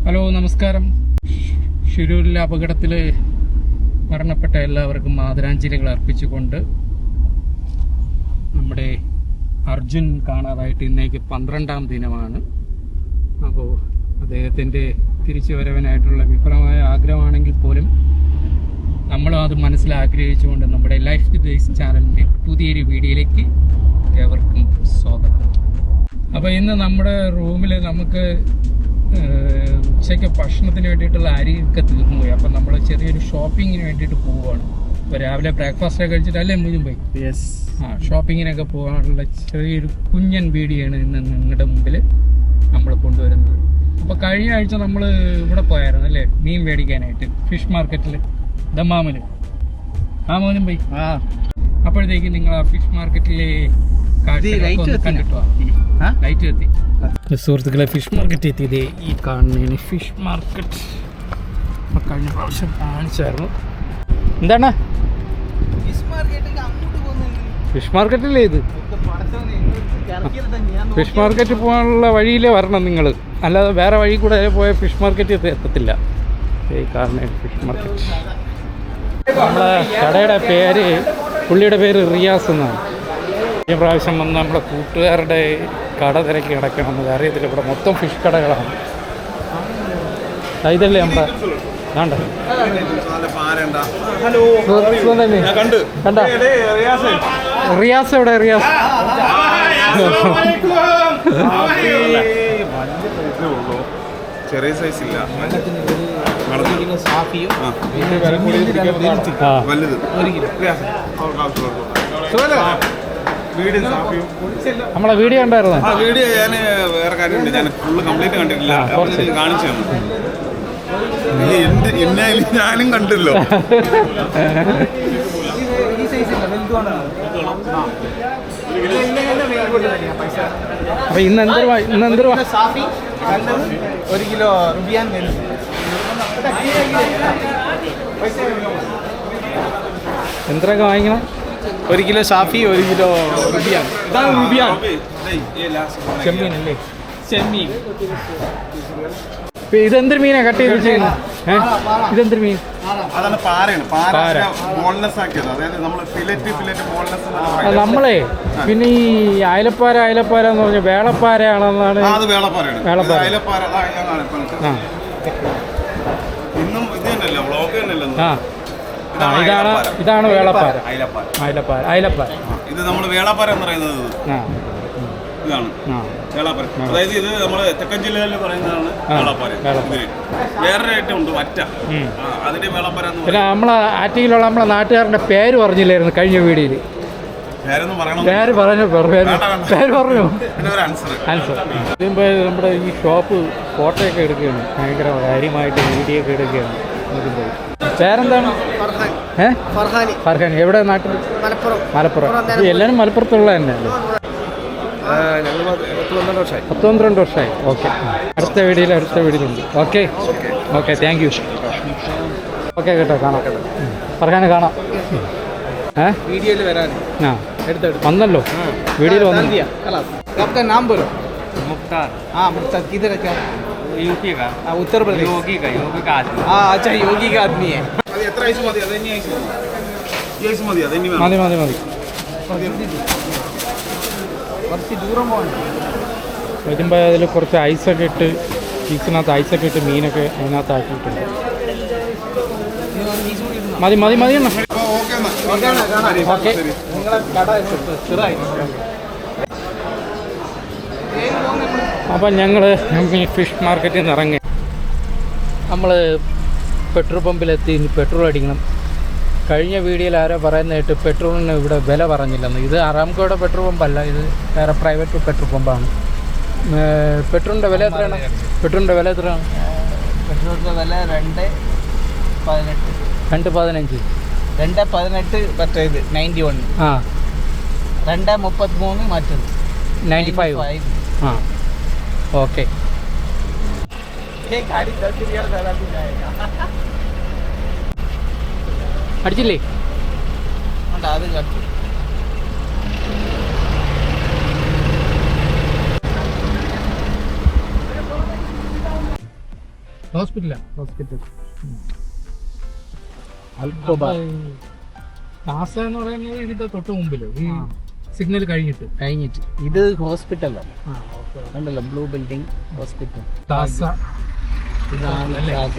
Hello, നമസ്കാരം. ഷിരൂരിലെ അപകടത്തിൽ മരണപ്പെട്ട എല്ലാവർക്കും ആദരാഞ്ജലികൾ അർപ്പിച്ചുകൊണ്ട് നമ്മുടെ അർജുൻ കാണാതായിട്ട് ഇന്നേക്ക് 12ാം ദിനമാണ്. അപ്പോൾ അദ്ദേഹത്തിൻ്റെ തിരിച്ചുവരവിനായിട്ടുള്ള വിഫലമായ ആഗ്രഹമാണെങ്കിൽ പോലും നമ്മളും അത് മനസ്സിലാഗ്രഹിച്ചുകൊണ്ട് നമ്മുടെ ലൈഫ് ബേസ് ചാനലിൻ്റെ പുതിയൊരു വീഡിയോയിലേക്ക് ഏവർക്കും സ്വാഗതം. അപ്പോൾ ഇന്ന് നമ്മുടെ റൂമിൽ നമുക്ക് ഉച്ചയ്ക്ക് ഭക്ഷണത്തിന് വേണ്ടിയിട്ടുള്ള അരിയൊക്കെ തീർന്നു പോയി. അപ്പം നമ്മൾ ചെറിയൊരു ഷോപ്പിങ്ങിന് വേണ്ടിയിട്ട് പോവുകയാണ്. ഇപ്പോൾ രാവിലെ ബ്രേക്ക്ഫാസ്റ്റ് ഒക്കെ കഴിച്ചിട്ടല്ലേ മുഴുവൻ ഷോപ്പിങ്ങിനൊക്കെ പോകാനുള്ള ചെറിയൊരു കുഞ്ഞൻ വീഡിയോയാണ് ഇന്ന് നിങ്ങളുടെ മുമ്പിൽ നമ്മൾ കൊണ്ടുവരുന്നത്. അപ്പോൾ കഴിഞ്ഞ ആഴ്ച നമ്മൾ ഇവിടെ പോയായിരുന്നു അല്ലേ, മീൻ മേടിക്കാനായിട്ട് ഫിഷ് മാർക്കറ്റിൽ ദമ്മാമിൽ. മോനും പോയി. അപ്പോഴത്തേക്ക് നിങ്ങൾ ആ ഫിഷ് മാർക്കറ്റിലെ കണ്ടിട്ടോ ലൈറ്റ് എത്തി. സുഹൃത്തുക്കളെ, ഫിഷ് മാർക്കറ്റ് എത്തിയത് ഈ കാണുന്നതാണ് ഫിഷ് മാർക്കറ്റ്. കഴിഞ്ഞ പ്രാവശ്യം കാണിച്ചായിരുന്നു. എന്താണ് ഫിഷ് മാർക്കറ്റില്ലേ ഇത്? ഫിഷ് മാർക്കറ്റ് പോകാനുള്ള വഴിയിലേ വരണം നിങ്ങൾ, അല്ലാതെ വേറെ വഴി കൂടെ പോയ ഫിഷ് മാർക്കറ്റ് എത്തത്തില്ല. ഈ കാണുന്ന ഫിഷ് മാർക്കറ്റ്. നമ്മളെ കടയുടെ പേര്, പുള്ളിയുടെ പേര് റിയാസ് എന്നാണ്. ഈ പ്രാവശ്യം വന്ന് നമ്മുടെ കൂട്ടുകാരുടെ കട തിരക്കി കിടക്കണമെന്ന് അറിയത്തില്ല. ഇവിടെ മൊത്തം ഫിഷ് കടകളാണ്. ഇതല്ലേ നമ്മുടെ കണ്ട റിയാസ് എവിടെ? റിയാസ് ചെറിയ സൈസ് ഇല്ല, നമ്മളെ വീഡിയോ ഉണ്ടായിരുന്നു. വീഡിയോ ഞാൻ വേറെ കാര്യമുണ്ട്, ഞാൻ ഫുള്ള് കംപ്ലീറ്റ് കണ്ടിട്ടില്ല, കാണിച്ചു തന്നു. എന്നായാലും ഞാനും കണ്ടല്ലോ. അപ്പൊ ഇന്ന് എന്ത് 1 കിലോ റുബിയാൻ എന്തൊക്കെ വാങ്ങിക്കണം? 1 കിലോ സാഫി, 1 കിലോ റുബിയാൻ. ഇതാണ് റുബിയാൻ, ചെമ്മീൻ അല്ലേ? ചെമ്മീൻ. ഇതെന്തൊരു മീനാ കട്ട് ചെയ്ത് ചെയ്യുന്നത്? ഇതെന്തൊരു മീൻ? അതാണ് പാരയാണ്. പാര ബോൺലെസ് ആക്കിയത്, അതായത് നമ്മൾ ഫിലറ്റ് ബോൺലെസ്. നമ്മളെ പിന്നെ ഈ അയലപ്പാര എന്ന് പറഞ്ഞ വേളപ്പാരയാണെന്നാണ്. അത് വേളപ്പാരയാണ്. അയലപ്പാര ഇന്നും ഇത് തന്നെയല്ലോ, വ്ളോഗ് തന്നെയല്ലോ. ഇതാണ് വേളപ്പാര. അയലപ്പാര. ഇത് നമ്മൾ വേളപ്പാര എന്ന് പറയുന്നത് ഇതാണ് വേളാപ്പാര. അതായത് ഇത് നമ്മുടെ തെക്കൻ ജില്ലയിൽ പറയുന്നതാണ് വേളാപ്പാര. വേറൊരു ഐറ്റം ഉണ്ട്, വറ്റ. അതിന്റെ വേളാപ്പാര. പിന്നെ നമ്മളെ ആറ്റിയിലുള്ള നമ്മളെ നാട്ടുകാരൻ്റെ പേര് പറഞ്ഞില്ലായിരുന്നു കഴിഞ്ഞ വീഡിയോയിൽ? പേര് പറഞ്ഞു. ആൻസർ നമ്മുടെ ഈ ഷോപ്പ് ഫോട്ടോയൊക്കെ എടുക്കുകയാണ്, ഭയങ്കര കാര്യമായിട്ട് വീഡിയോ ഒക്കെ എടുക്കുകയാണ്. പേരെന്താണ്? ഫർഹാൻ. എവിടെ നാട്ടിൽ? മലപ്പുറം. എല്ലാവരും മലപ്പുറത്തുള്ള തന്നെയല്ലേ? 12 വർഷമായി. ഓക്കെ, അടുത്ത വീഡിയോയിലുണ്ട്. Okay, thank you. ഓക്കെ കേട്ടോ, കാണാം. ഫർഹാനെ കാണാം. വീഡിയോയിൽ വരാൻ വന്നല്ലോ, വീഡിയോയിൽ വന്നു. आपका नाम बोलो. मुख्तार. हाँ, मुख्तार किधर का? यूपी का. उत्तर प्रदेश. योगी का आदमी. हाँ, अच्छा, योगी का आदमी है. എത്ര ഐസ് മതി? അത് ഐസ് മതി. മതി. കുറച്ച് ദൂരം പോകണം. വരുമ്പോൾ അതിൽ കുറച്ച് ഐസൊക്കെ ഇട്ട്, ചീസിനകത്ത് ഐസൊക്കെ ഇട്ട് മീനൊക്കെ അതിനകത്ത് ആക്കിയിട്ടുണ്ട്. മതി എണ്ണ. ഓക്കെ. അപ്പം ഞങ്ങൾ ഫിഷ് മാർക്കറ്റിൽ നിന്ന് ഇറങ്ങി. നമ്മൾ പെട്രോൾ പമ്പിലെത്തി. ഇനി പെട്രോൾ അടിക്കണം. കഴിഞ്ഞ വീഡിയോയിൽ ആരോ പറയുന്ന കേട്ട് പെട്രോളിന് ഇവിടെ വില പറഞ്ഞില്ലെന്ന്. ഇത് അറാംകോയുടെ പെട്രോൾ പമ്പല്ല, ഇത് വേറെ പ്രൈവറ്റ് പെട്രോൾ പമ്പാണ്. പെട്രോളിൻ്റെ വില എത്രയാണ്? പെട്രോളിൻ്റെ വില 2.15. 2.18 മറ്റേത് 91. 2.33 മറ്റത് 95. ഓക്കെ. അടിച്ചില്ലേ? അത് കട്ടു. ഹോസ്പിറ്റൽ താസ എന്ന് പറയുന്നത് ഇതിന്റെ തൊട്ട് മുമ്പില് ഈ സിഗ്നൽ കഴിഞ്ഞിട്ട് ഇത് ഹോസ്പിറ്റലാണ്. ഉണ്ടല്ലോ ബ്ലൂ ബിൽഡിംഗ് ഹോസ്പിറ്റൽ. താസ ഇതാണ് അല്ലേ? രാജ.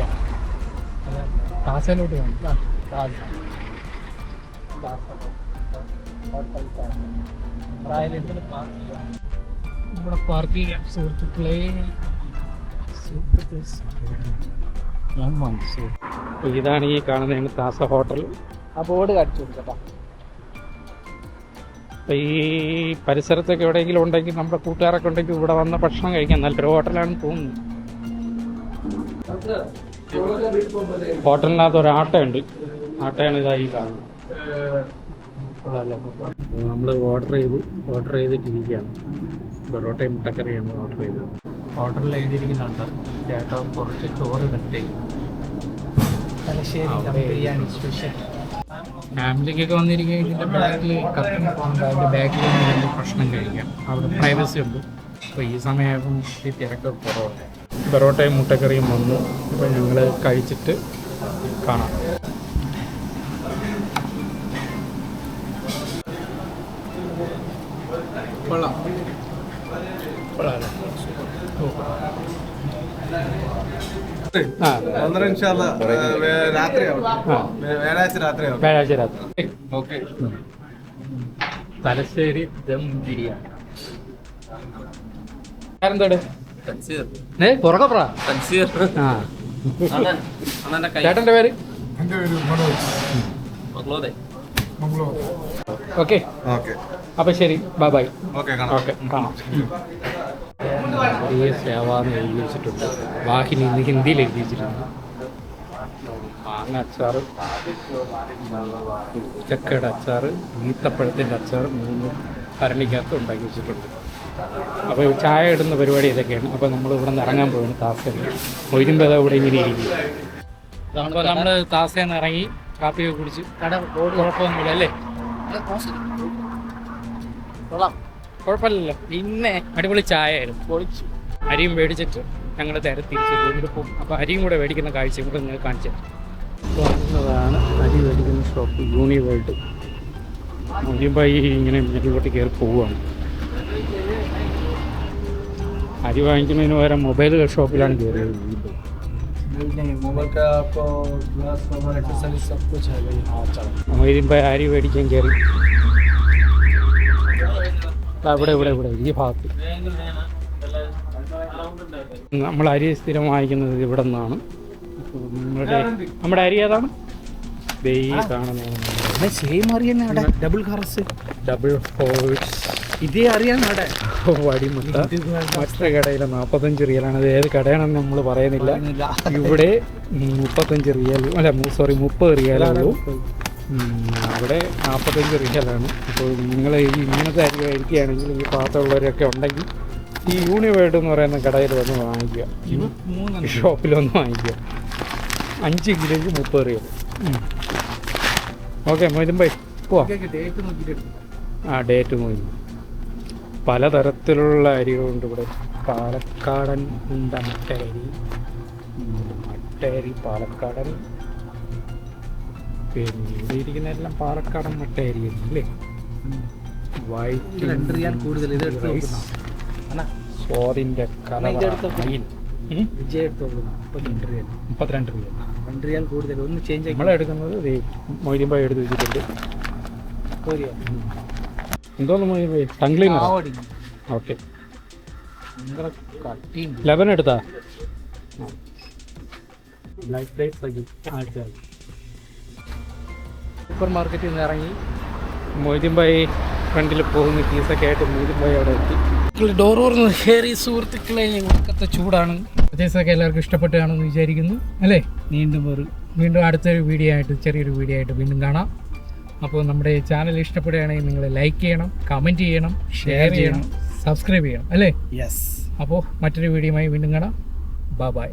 താസയിലോട്ട് കാണും. രാജ. ഇവിടെ പാർക്ക് ചെയ്യാം സുഹൃത്തുക്കളെ. ഇതാണ് ഈ കാണുന്നതാണ് താസ ഹോട്ടൽ. ആ ബോർഡ് കാണിച്ചു കൊടുക്കട്ടോ. അപ്പോൾ ഈ പരിസരത്തൊക്കെ എവിടെയെങ്കിലും ഉണ്ടെങ്കിൽ നമ്മുടെ കൂട്ടുകാരൊക്കെ ഉണ്ടെങ്കിൽ ഇവിടെ വന്ന ഭക്ഷണം കഴിക്കാൻ നല്ലൊരു ഹോട്ടലാണെന്ന് തോന്നുന്നു. ഹോട്ടലിനകത്ത് ഒരു ആട്ടയുണ്ട്. ആട്ടയാണ് ഇതായി കാണുന്നത്. നമ്മൾ ഓർഡർ ചെയ്തിട്ടിരിക്കുകയാണ്. പൊറോട്ടയും മുട്ടക്കറിയാണ് ഓർഡർ ചെയ്തത്. ഹോട്ടലിൽ എഴുതിയിരിക്കുന്നുണ്ട് ചേട്ടാ കുറച്ച് ചോറ് കട്ട് ചെയ്യും. തലശ്ശേരി ബിരിയാണി സ്പെഷ്യൽ. ഫാമിലിക്കൊക്കെ വന്നിരിക്കുക ഇതിൻ്റെ ബാക്കിൽ കത്തുന്ന പോകുന്നുണ്ട്. അതിൻ്റെ ബാക്കിൽ നിന്ന് ഭക്ഷണം കഴിക്കാം. അവിടെ പ്രൈവസി ഉണ്ട്. അപ്പോൾ ഈ സമയമായപ്പം ഈ തിരക്ക് കുറവുണ്ട്. പൊറോട്ടയും മുട്ടക്കറിയും വന്നു. അപ്പോൾ ഞങ്ങൾ കഴിച്ചിട്ട് കാണാം. കൊള്ളാം. കൊള്ളാമല്ലേ? വ്യാഴാഴ്ച രാത്രി. ഓക്കെ. തലശ്ശേരി ദം ബിരിയാണി. എന്താണ് പുറകെ പറ. ചേട്ടൻ്റെ പേര്? ഓക്കെ. അപ്പൊ ശരി, ബൈ ബൈ. ഓക്കെ, കാണാം. വലിയ സേവാന്ന് എഴുതി വെച്ചിട്ടുണ്ട്. വാഹിനി ഇന്ന് ഹിന്ദിയിൽ എഴുതി വെച്ചിട്ടുണ്ട്. മാങ്ങ അച്ചാറ്, ചക്കയുടെ അച്ചാറ്, ഈത്തപ്പഴത്തിൻ്റെ അച്ചാറ് 3 ഭരണിക്കകത്ത് ഉണ്ടാക്കി വെച്ചിട്ടുണ്ട്. അപ്പോൾ ചായ ഇടുന്ന പരിപാടി ഇതൊക്കെയാണ്. അപ്പോൾ നമ്മൾ ഇവിടെ നിന്ന് ഇറങ്ങാൻ പോകുന്നു താസയിൽ. മൊയ്തുമ്പോൾ ഇവിടെ ഇങ്ങനെ ഇരിക്കും. അപ്പോൾ നമ്മൾ താസയിൽ നിന്ന് ഇറങ്ങി കാപ്പിയൊക്കെ കുടിച്ച് കുഴപ്പമൊന്നുമില്ല അല്ലേ? കുഴപ്പമില്ലല്ലോ. പിന്നെ അടിപൊളി ചായ ആയിരുന്നു. പൊളിച്ചു. അരിയും മേടിച്ചിട്ട് ഞങ്ങൾ നേരെ തിരിച്ച് റൂമിൽ പോകും. അപ്പോൾ അരിയും കൂടെ മേടിക്കുന്ന കാഴ്ചയും കൂടെ നിങ്ങൾ കാണിച്ചു തരുന്നതാണ്. അരി മേടിക്കുന്ന ഷോപ്പ് യൂണി വേൾഡ്. മുതിയുമ്പോൾ ഇങ്ങനെ മേലോട്ട് കയറി പോവുകയാണ്. അരി വാങ്ങിക്കുന്നതിന് പകരം മൊബൈൽ ഷോപ്പിലാണ് കയറിയത്. മൊയ്തുമ്പോൾ അരി മേടിക്കാൻ കയറി. ഇവിടെ ഈ ഭാഗത്ത് നമ്മൾ അരി സ്ഥിരം വാങ്ങിക്കുന്നത് ഇവിടെ നിന്നാണ്. നമ്മുടെ അരി ഏതാണ്? സെയിം അറിയാൻ ഡബിൾ ഹോഴ്സ് ഇതേ അറിയാൻ വടിമുട്ട. മറ്റൊരു കടയിൽ 45 റിയലാണ്. അത് ഏത് കടയാണെന്ന് നമ്മൾ പറയുന്നില്ല. ഇവിടെ 35 റിയൽ, അല്ല 30 റിയലുള്ളൂ. അവിടെ 45 റിയലാണ്. അപ്പോൾ നിങ്ങൾ ഈ ഇങ്ങനത്തെ അരി കഴിക്കുകയാണെങ്കിൽ ഈ പാത്രമുള്ളവരൊക്കെ ഉണ്ടെങ്കിൽ ഈ യൂണിവേർഡ് എന്ന് പറയുന്ന കടയിൽ വന്ന് വാങ്ങിക്കുക. ഷോപ്പിൽ വന്ന് വാങ്ങിക്കുക. 5 കിലോയ്ക്ക് 30 റിയൽ. ഓക്കെ മൊയ്തുമ്പോൾ പോവാം. ഡേറ്റ് നോക്കി. പലതരത്തിലുള്ള അരികളുണ്ട് ഇവിടെ. പാലക്കാടൻ ഉണ്ട്, മട്ടയരി പാലക്കാടൻ. പിന്നെ ഇവിടെ ഇരിക്കുന്നതെല്ലാം പാലക്കാടൻ മട്ടയരി അല്ലേ? വൈറ്റ് കൂടുതൽ സ്വാദിൻ്റെ കലവറ. 32 റിയൽ കൂടുതൽ. ഒന്ന് ചേഞ്ച് നമ്മളെടുക്കുന്നത് മൊയ്തുമ്പോൾ എടുത്ത് വെച്ചിട്ടുണ്ട്. എന്തോന്ന് മൊയ്തുമ്പോൾ ടംഗ്ലീനർ. ഓക്കെ, 11 എടുത്താ. സൂപ്പർ മാർക്കറ്റിൽ നിന്ന് ഇറങ്ങി മൊയ്തുമ്പോൾ ഫ്രണ്ടിൽ പോകുന്ന കീസൊക്കെ ആയിട്ട് മൊയ്തുമ്പോൾ അവിടെ എത്തി. ഡോർ തുറന്ന് കയറി. സുഹൃത്തുക്കളെ, ഉറക്കത്തെ ചൂടാണ്. പ്രത്യേകിച്ചൊക്കെ എല്ലാവർക്കും ഇഷ്ടപ്പെട്ട് കാണുമെന്ന് വിചാരിക്കുന്നു അല്ലേ? വീണ്ടും അടുത്തൊരു വീഡിയോ ആയിട്ട്, ചെറിയൊരു വീഡിയോ ആയിട്ട് വീണ്ടും കാണാം. അപ്പോൾ നമ്മുടെ ചാനൽ ഇഷ്ടപ്പെടുകയാണെങ്കിൽ നിങ്ങൾ ലൈക്ക് ചെയ്യണം, കമൻറ്റ് ചെയ്യണം, ഷെയർ ചെയ്യണം, സബ്സ്ക്രൈബ് ചെയ്യണം അല്ലേ? യെസ്. അപ്പോൾ മറ്റൊരു വീഡിയോയുമായി വീണ്ടും കാണാം. Bye bye.